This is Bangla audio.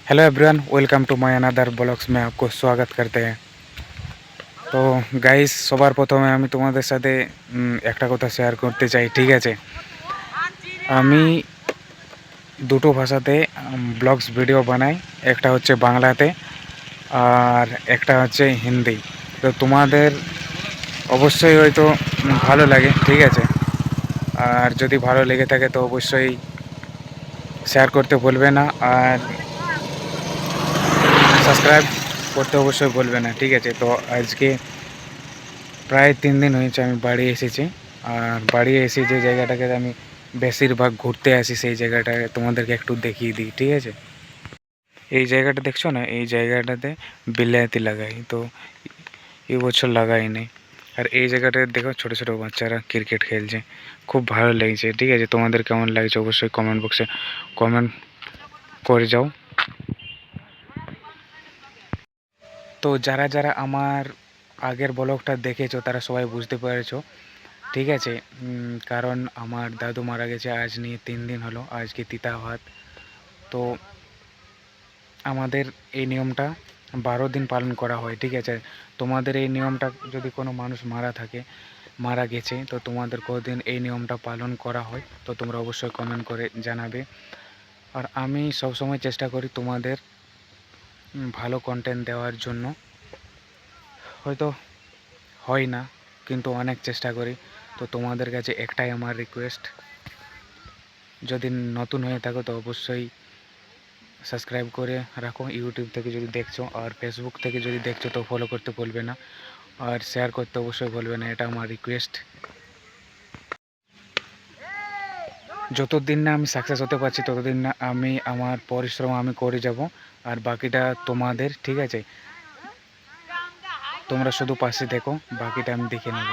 Hello everyone, welcome to my another blogs में आपको स्वागत करते हैं। तो গাইস, সবার প্রথমে আমি তোমাদের সাথে একটা কথা শেয়ার করতে চাই। ঠিক আছে, আমি দুটো ভাষাতে ব্লগস ভিডিও বানাই। একটা হচ্ছে বাংলাতে আর একটা হচ্ছে হিন্দি। তো তোমাদের অবশ্যই হয়তো ভালো লাগে। ঠিক আছে, আর যদি ভালো লেগে থাকে তো অবশ্যই শেয়ার করতে ভুলবে না আর সাবস্ক্রাইব করতে অবশ্যই ভুলবে না। ঠিক আছে, তো আজকে প্রায় 3 দিন হয়েছে আমি বাড়ি এসেছি। আর বাড়ি এসে যে জায়গাটাকে আমি বেশিরভাগ ঘুরতে আসি সেই জায়গাটাকে তোমাদেরকে একটু দেখিয়ে দিই। ঠিক আছে, এই জায়গাটা দেখছো না, এই জায়গাটাতে বিলাতি লাগাই, তো এই বছর লাগাই নাই। আর এই জায়গাটা দেখো ছোট ছোট বাচ্চারা ক্রিকেট খেলছে, খুব ভালো লাগছে। ঠিক আছে, তোমাদের কেমন লাগছে অবশ্যই কমেন্ট বক্সে কমেন্ট করে যাও। তো যারা যারা আমার আগের ব্লগটা দেখেছো তারা সবাই বুঝতে পেরেছো। ঠিক আছে, কারণ আমার দাদু মারা গেছে আজ নিয়ে 3 দিন হলো, আজকে তিতা ভাত। তো আমাদের এই নিয়মটা 12 দিন পালন করা হয়। ঠিক আছে, তোমাদের এই নিয়মটা যদি কোনো মানুষ মারা গেছে তো তোমাদের কতদিন এই নিয়মটা পালন করা হয় তো তোমরা অবশ্যই কমেন্ট করে জানাবে। আর আমি সবসময় চেষ্টা করি তোমাদের ভালো কন্টেন্ট দেওয়ার জন্য। হয়তো হয় না, কিন্তু অনেক চেষ্টা করি। তো তোমাদের কাছে একটাই আমার রিকোয়েস্ট, যদি নতুন হয়ে থাকো তো অবশ্যই সাবস্ক্রাইব করে রাখো ইউটিউব থেকে যদি দেখছো, আর ফেসবুক থেকে যদি দেখছো তো ফলো করতে ভুলবে না আর শেয়ার করতে অবশ্যই ভুলবে না, এটা আমার রিকোয়েস্ট। যতদিন না আমি সাকসেস হতে পারছি ততদিন না আমি আমার পরিশ্রম আমি করে যাব, আর বাকিটা তোমাদের। ঠিক আছে, তোমরা শুধু পাশে দেখো, বাকিটা আমি দেখে নেব।